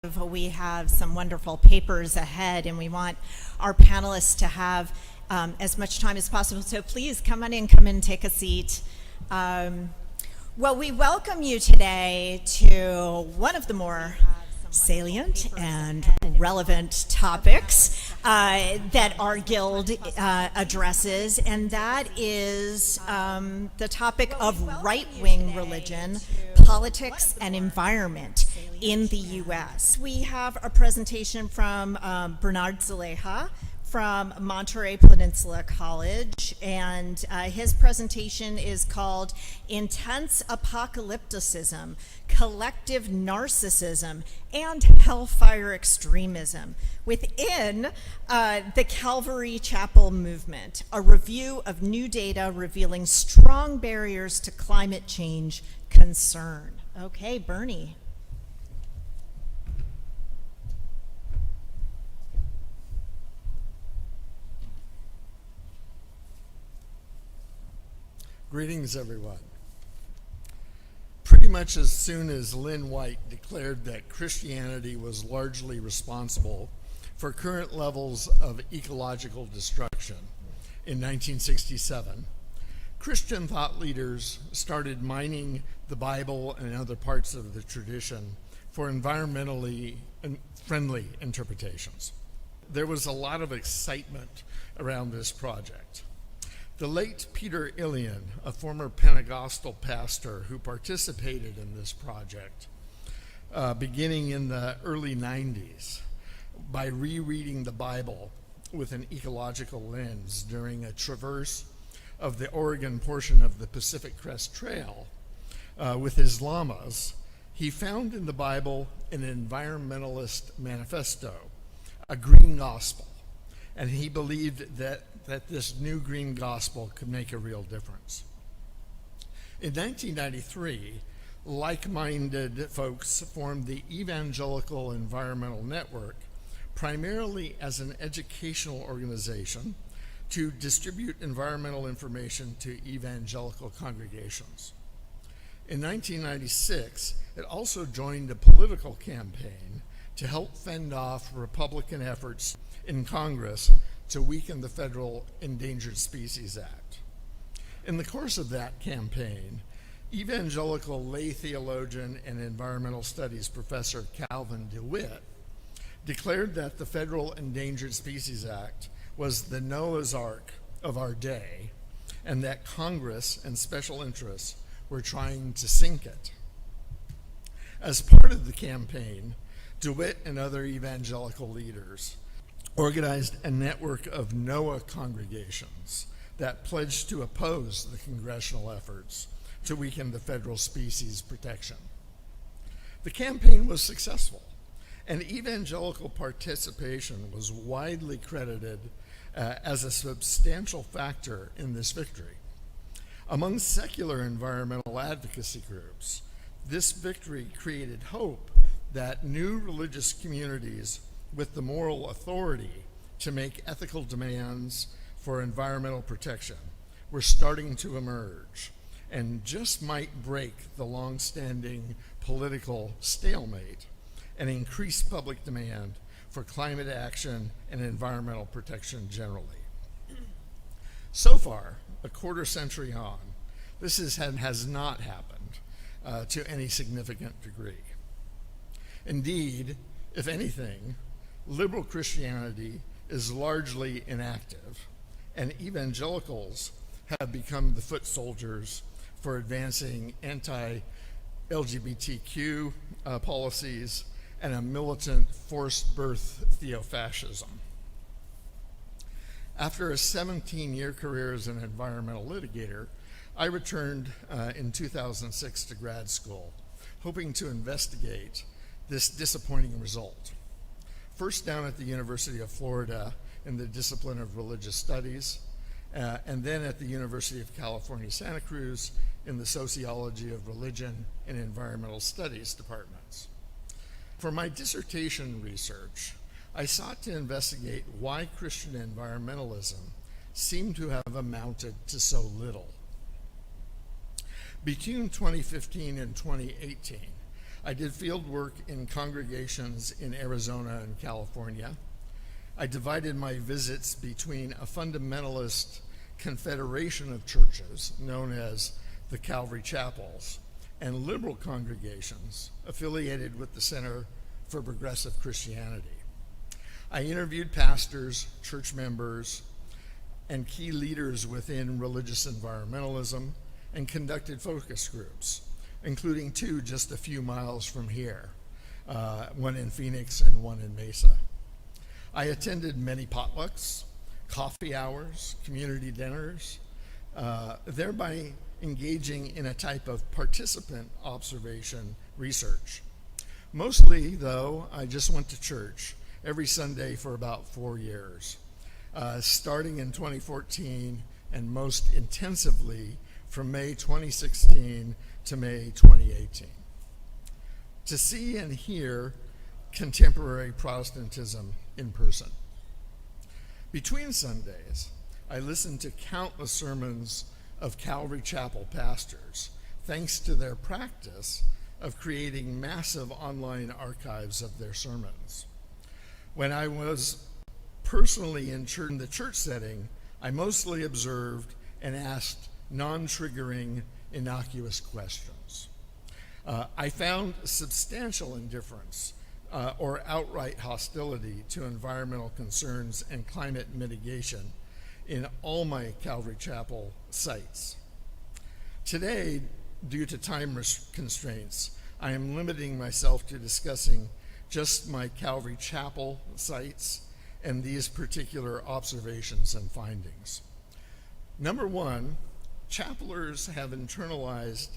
We have some wonderful papers ahead, and we want our panelists to have as much time as possible. So please come on in, come and take a seat. Well, we welcome you today to one of the more salient and relevant topics that our guild addresses, and that is the topic of right-wing religion, politics, and environment in the U.S. We have a presentation from Bernard Zaleja from Monterey Peninsula College, and his presentation is called Intense Apocalypticism, Collective Narcissism, and Hellfire Extremism within the Calvary Chapel Movement, a review of new data revealing strong barriers to climate change concern. Okay, Bernie. Greetings, everyone. Pretty much as soon as Lynn White declared that Christianity was largely responsible for current levels of ecological destruction in 1967, Christian thought leaders started mining the Bible and other parts of the tradition for environmentally friendly interpretations. There was a lot of excitement around this project. The late Peter Illian, a former Pentecostal pastor who participated in this project, beginning in the early 90s, by rereading the Bible with an ecological lens during a traverse of the Oregon portion of the Pacific Crest Trail with his llamas, he found in the Bible an environmentalist manifesto, a green gospel, and he believed that this new green gospel could make a real difference. In 1993, like-minded folks formed the Evangelical Environmental Network, primarily as an educational organization to distribute environmental information to evangelical congregations. In 1996, it also joined a political campaign to help fend off Republican efforts in Congress to weaken the federal Endangered Species Act. In the course of that campaign, evangelical lay theologian and environmental studies professor Calvin DeWitt declared that the federal Endangered Species Act was the Noah's Ark of our day, and that Congress and special interests were trying to sink it. As part of the campaign, DeWitt and other evangelical leaders organized a network of Noah congregations that pledged to oppose the congressional efforts to weaken the federal species protection. The campaign was successful, and evangelical participation was widely credited as a substantial factor in this victory. Among secular environmental advocacy groups, this victory created hope that new religious communities with the moral authority to make ethical demands for environmental protection were starting to emerge and just might break the long-standing political stalemate and increase public demand for climate action and environmental protection generally. So far, a quarter century on, this has not happened to any significant degree. Indeed, if anything, liberal Christianity is largely inactive, and evangelicals have become the foot soldiers for advancing anti-LGBTQ policies and a militant forced birth theofascism. After a 17-year career as an environmental litigator, I returned in 2006 to grad school, hoping to investigate this disappointing result. First down at the University of Florida in the discipline of religious studies, and then at the University of California, Santa Cruz in the sociology of religion and environmental studies departments. For my dissertation research, I sought to investigate why Christian environmentalism seemed to have amounted to so little. Between 2015 and 2018, I did field work in congregations in Arizona and California. I divided my visits between a fundamentalist confederation of churches known as the Calvary Chapels and liberal congregations affiliated with the Center for Progressive Christianity. I interviewed pastors, church members, and key leaders within religious environmentalism and conducted focus groups, including 2 just a few miles from here, one in Phoenix and one in Mesa. I attended many potlucks, coffee hours, community dinners, thereby engaging in a type of participant observation research. Mostly, though, I just went to church every Sunday for about 4 years, starting in 2014 and most intensively from May 2016 to May 2018. To see and hear contemporary Protestantism in person. Between Sundays, I listened to countless sermons of Calvary Chapel pastors, thanks to their practice of creating massive online archives of their sermons. When I was personally in the church setting, I mostly observed and asked non-triggering, innocuous questions. I found substantial indifference or outright hostility to environmental concerns and climate mitigation in all my Calvary Chapel sites. Today, due to time constraints, I am limiting myself to discussing just my Calvary Chapel sites and these particular observations and findings. Number 1, chapelers have internalized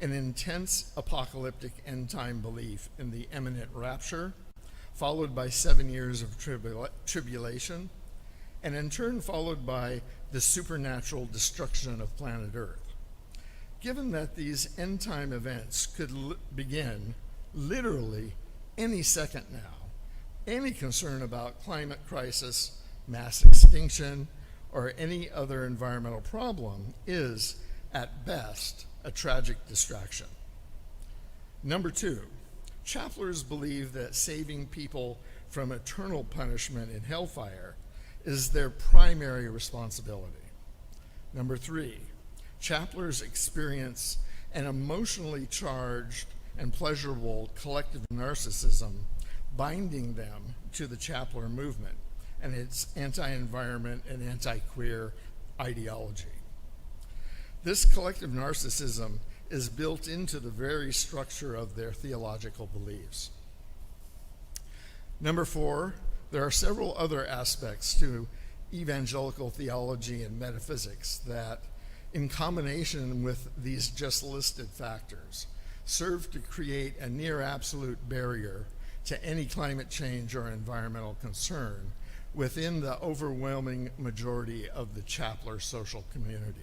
an intense apocalyptic end-time belief in the imminent rapture, followed by 7 years of tribulation, and in turn followed by the supernatural destruction of planet Earth. Given that these end-time events could begin literally any second now, any concern about climate crisis, mass extinction, or any other environmental problem is, at best, a tragic distraction. Number 2, chapelers believe that saving people from eternal punishment in hellfire is their primary responsibility. Number 3, chapelers experience an emotionally charged and pleasurable collective narcissism binding them to the chapler movement and its anti-environment and anti-queer ideology. This collective narcissism is built into the very structure of their theological beliefs. Number 4, there are several other aspects to evangelical theology and metaphysics that, in combination with these just listed factors, serve to create a near absolute barrier to any climate change or environmental concern within the overwhelming majority of the chapler social community.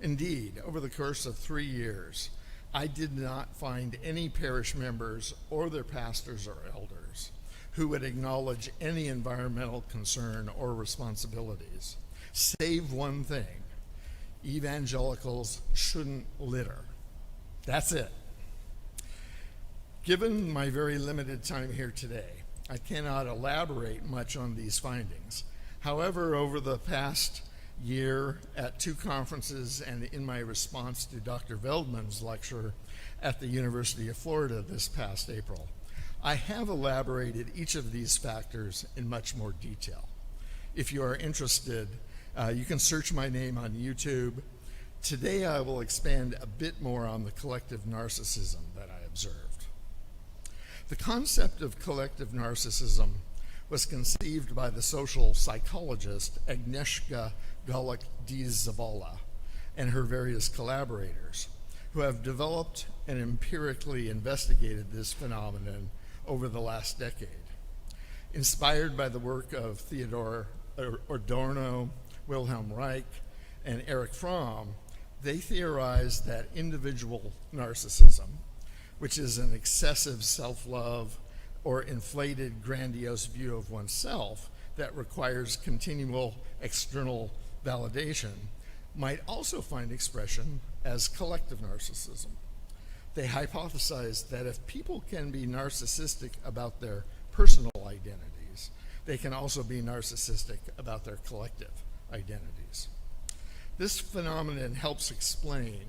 Indeed, over the course of 3 years, I did not find any parish members or their pastors or elders who would acknowledge any environmental concern or responsibilities, save one thing: evangelicals shouldn't litter. That's it. Given my very limited time here today, I cannot elaborate much on these findings. However, over the past year at 2 conferences and in my response to Dr. Veldman's lecture at the University of Florida this past April, I have elaborated each of these factors in much more detail. If you are interested, you can search my name on YouTube. Today I will expand a bit more on the collective narcissism that I observed. The concept of collective narcissism was conceived by the social psychologist Agnieszka Golick-Zabala and her various collaborators, who have developed and empirically investigated this phenomenon over the last decade. Inspired by the work of Theodor Adorno, Wilhelm Reich, and Erich Fromm, they theorized that individual narcissism, which is an excessive self-love or inflated, grandiose view of oneself that requires continual external validation, might also find expression as collective narcissism. they hypothesized that if people can be narcissistic about their personal identities, they can also be narcissistic about their collective identities. This phenomenon helps explain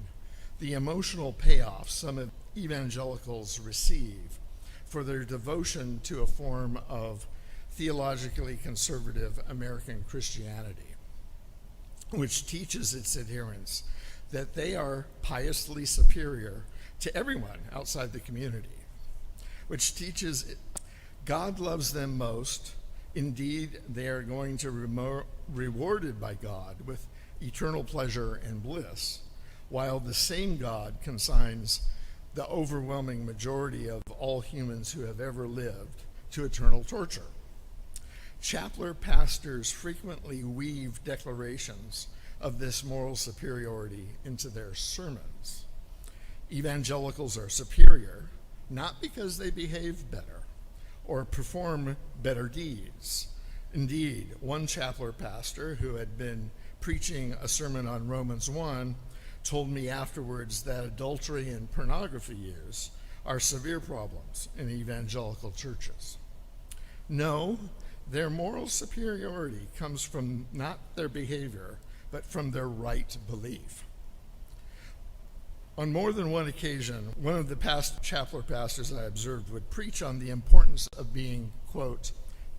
the emotional payoff some evangelicals receive for their devotion to a form of theologically conservative American Christianity, which teaches its adherents that they are piously superior to everyone outside the community, which teaches God loves them most. Indeed, they are going to be rewarded by God with eternal pleasure and bliss, while the same God consigns the overwhelming majority of all humans who have ever lived to eternal torture. Chapler pastors frequently weave declarations of this moral superiority into their sermons. Evangelicals are superior, not because they behave better or perform better deeds. Indeed, one chapler pastor who had been preaching a sermon on Romans 1 told me afterwards that adultery and pornography use are severe problems in evangelical churches. No, their moral superiority comes from not their behavior, but from their right belief. On more than one occasion, one of the past chapler pastors I observed would preach on the importance of being, quote,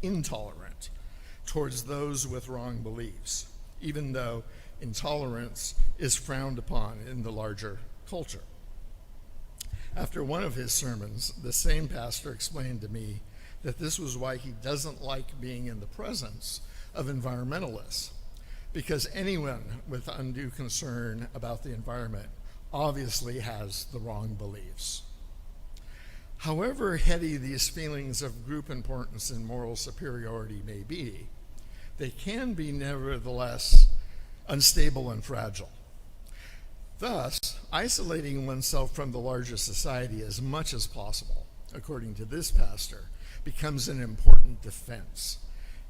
intolerant towards those with wrong beliefs, even though intolerance is frowned upon in the larger culture. After one of his sermons, the same pastor explained to me that this was why he doesn't like being in the presence of environmentalists, because anyone with undue concern about the environment obviously has the wrong beliefs. However heady these feelings of group importance and moral superiority may be, they can be nevertheless unstable and fragile. Thus, isolating oneself from the larger society as much as possible, according to this pastor, becomes an important defense.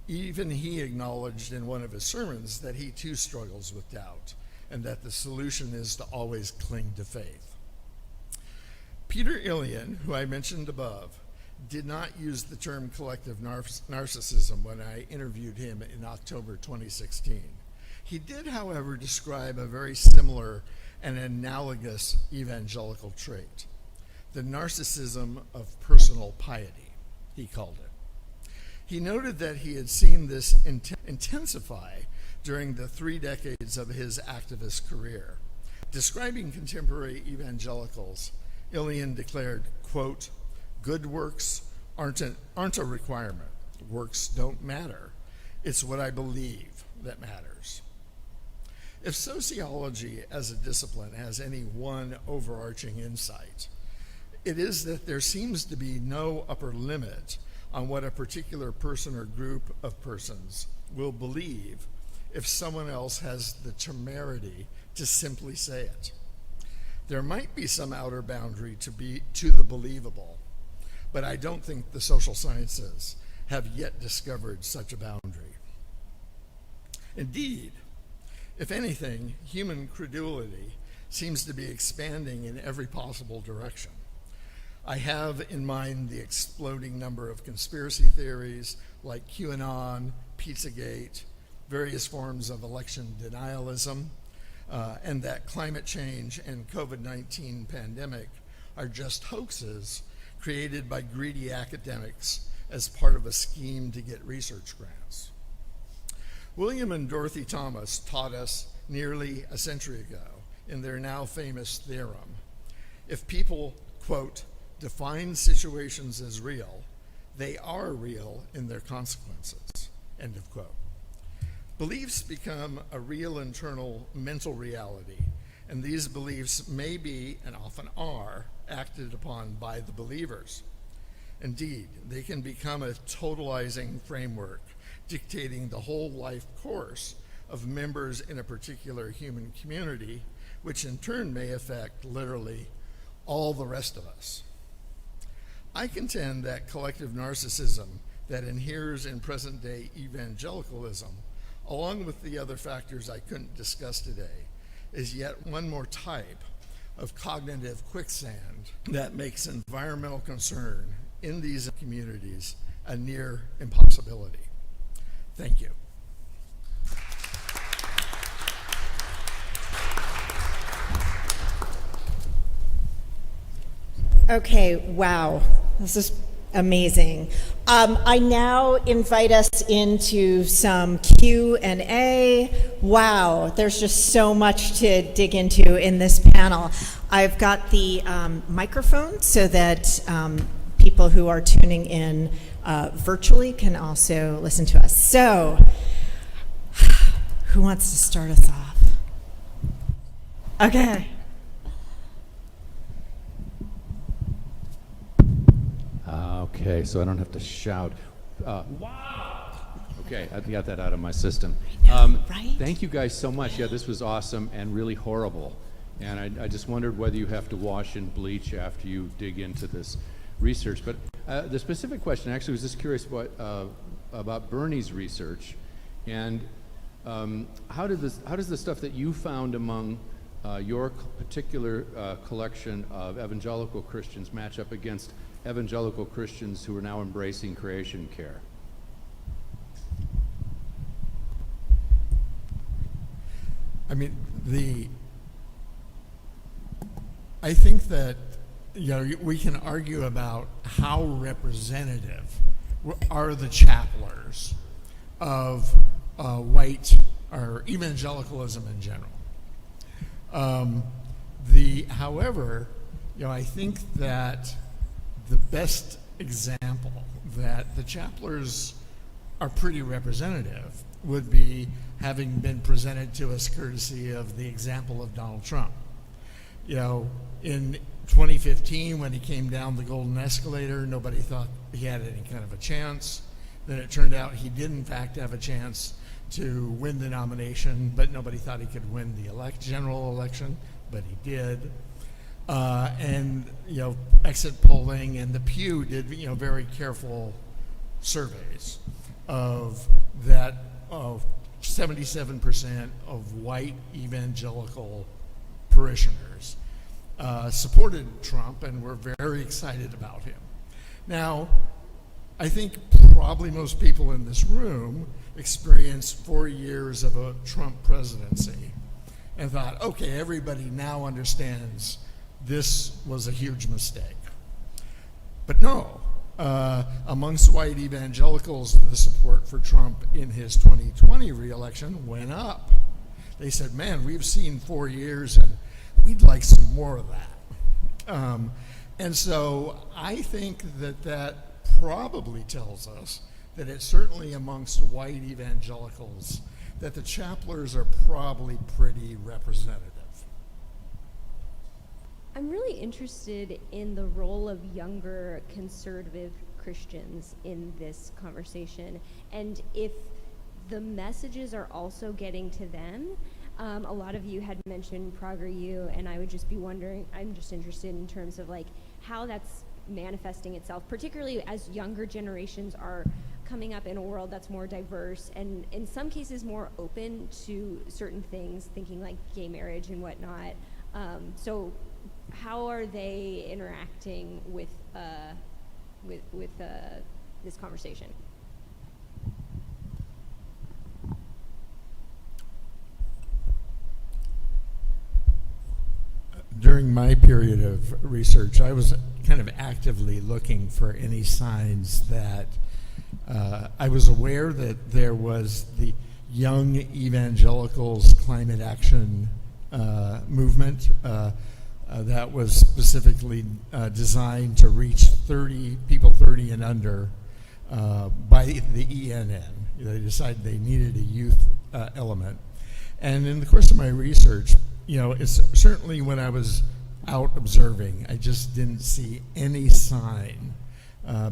Even he acknowledged in one of his sermons that he too struggles with doubt, and that the solution is to always cling to faith. Peter Ilian, who I mentioned above, did not use the term collective narcissism when I interviewed him in October 2016. He did, however, describe a very similar and analogous evangelical trait, the narcissism of personal piety, he called it. He noted that he had seen this intensify during the 3 decades of his activist career. Describing contemporary evangelicals, Ilian declared, quote, good works aren't a requirement. Works don't matter. It's what I believe that matters. If sociology as a discipline has any one overarching insight, it is that there seems to be no upper limit on what a particular person or group of persons will believe if someone else has the temerity to simply say it. There might be some outer boundary to the believable, but I don't think the social sciences have yet discovered such a boundary. Indeed, if anything, human credulity seems to be expanding in every possible direction. I have in mind the exploding number of conspiracy theories like QAnon, Pizzagate, various forms of election denialism, and that climate change and COVID-19 pandemic are just hoaxes created by greedy academics as part of a scheme to get research grants. William and Dorothy Thomas taught us nearly a century ago in their now famous theorem, if people, quote, define situations as real, they are real in their consequences, end of quote. Beliefs become a real internal mental reality, and these beliefs may be, and often are, acted upon by the believers. Indeed, they can become a totalizing framework, dictating the whole life course of members in a particular human community, which in turn may affect literally all the rest of us. I contend that collective narcissism that inheres in present-day evangelicalism, along with the other factors I couldn't discuss today, is yet one more type of cognitive quicksand that makes environmental concern in these communities a near impossibility. Thank you. Okay, wow, this is amazing. I now invite us into some Q&A. Wow, there's just so much to dig into in this panel. I've got the microphone so that people who are tuning in virtually can also listen to us. So, who wants to start us off? Okay. Okay, so I don't have to shout. Wow! Okay, I got that out of my system. Right? Thank you guys so much. Yeah, this was awesome and really horrible. And I just wondered whether you have to wash and bleach after you dig into this research. But the specific question, actually, was just curious about Bernie's research. And how does the stuff that you found among your particular collection of evangelical Christians match up against evangelical Christians who are now embracing creation care? I mean, I think that, you know, we can argue about how representative are the chapelers of white or evangelicalism in general. However, you know, I think that the best example that the chapelers are pretty representative would be having been presented to us courtesy of the example of Donald Trump. You know, in 2015, when he came down the golden escalator, nobody thought he had any kind of a chance. Then it turned out he did in fact have a chance to win the nomination, but nobody thought he could win the general election, but he did. And, you know, exit polling and the Pew did, you know, very careful surveys of that, of 77% of white evangelical parishioners supported Trump and were very excited about him. Now, I think probably most people in this room experienced 4 years of a Trump presidency and thought, okay, everybody now understands this was a huge mistake. But no, amongst white evangelicals, the support for Trump in his 2020 reelection went up. They said, man, we've seen 4 years and we'd like some more of that. And so I think that probably tells us that it's certainly amongst white evangelicals that the chapelers are probably pretty representative. I'm really interested in the role of younger conservative Christians in this conversation, and if the messages are also getting to them. A lot of you had mentioned PragerU, and I would just be wondering, I'm just interested in terms of like how that's manifesting itself, particularly as younger generations are coming up in a world that's more diverse and in some cases more open to certain things, thinking like gay marriage and whatnot. So how are they interacting with this conversation? During my period of research, I was kind of actively looking for any signs that I was aware that there was the Young Evangelicals Climate Action movement that was specifically designed to reach people 30 and under by the ENN. They decided they needed a youth element. And in the course of my research, you know, it's certainly when I was out observing, I just didn't see any sign.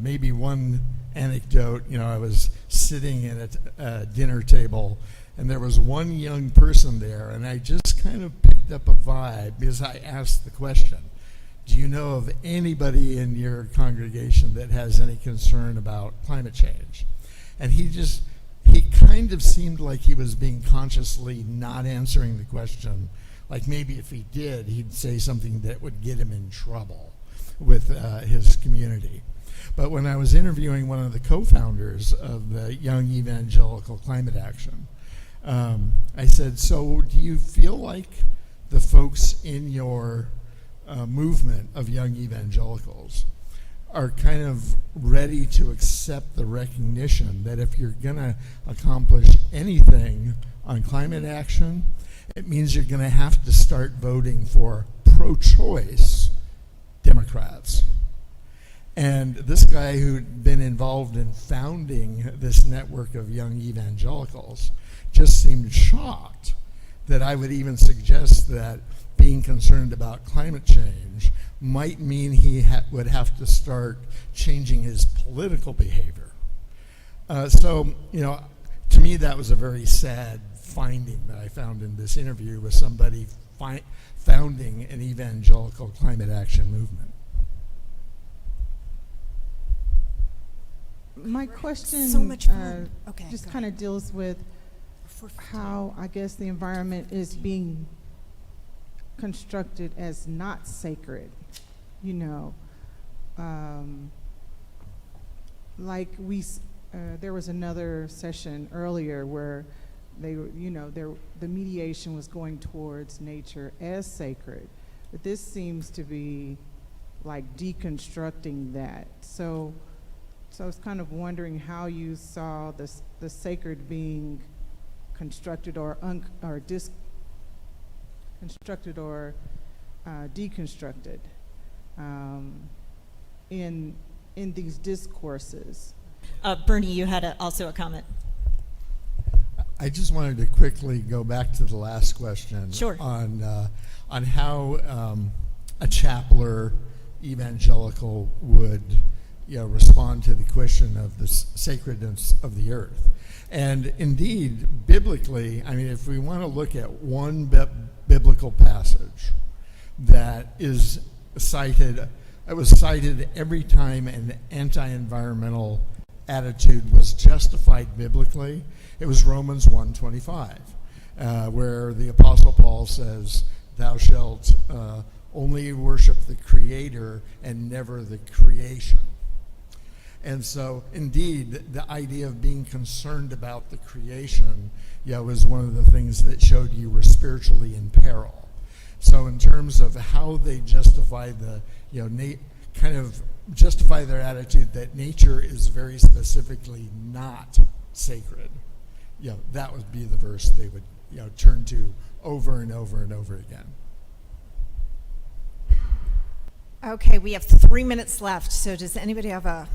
Maybe one anecdote, you know, I was sitting at a dinner table and there was one young person there, and I just kind of picked up a vibe because I asked the question, do you know of anybody in your congregation that has any concern about climate change? And he kind of seemed like he was being consciously not answering the question Like maybe if he did, he'd say something that would get him in trouble with his community. But when I was interviewing one of the co-founders of the Young Evangelical Climate Action, I said, so do you feel like the folks in your movement of young evangelicals are kind of ready to accept the recognition that if you're going to accomplish anything on climate action, it means you're going to have to start voting for pro-choice Democrats? And this guy who'd been involved in founding this network of young evangelicals just seemed shocked that I would even suggest that being concerned about climate change might mean he would have to start changing his political behavior. So, to me that was a very sad finding that I found in this interview with somebody founding an evangelical climate action movement. My question So much fun. Okay, just go kind of deals with how I guess the environment is being constructed as not sacred, like there was another session earlier where the mediation was going towards nature as sacred, but this seems to be like deconstructing that. So I was kind of wondering how you saw the sacred being constructed or constructed or deconstructed in these discourses. Bernie, you had also a comment. I just wanted to quickly go back to the last question. Sure. On how a chapler evangelical would respond to the question of the sacredness of the earth. And indeed, biblically, if we want to look at one biblical passage that is cited, it was cited every time an anti-environmental attitude was justified biblically, it was Romans 1:25, where the Apostle Paul says, "Thou shalt only worship the Creator and never the creation." And so, indeed, the idea of being concerned about the creation, was one of the things that showed you were spiritually in peril. So, in terms of how they justify justify their attitude that nature is very specifically not sacred, that would be the verse they would, turn to over and over and over again. Okay, we have 3 minutes left, so does anybody have a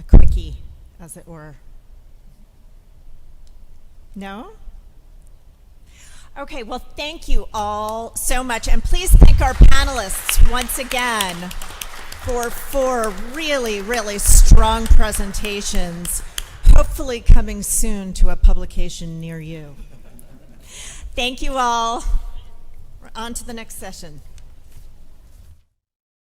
quickie, as it were? No? Okay, well, thank you all so much, and please thank our panelists once again for 4 really, really strong presentations, hopefully coming soon to a publication near you. Thank you all. We're on to the next session.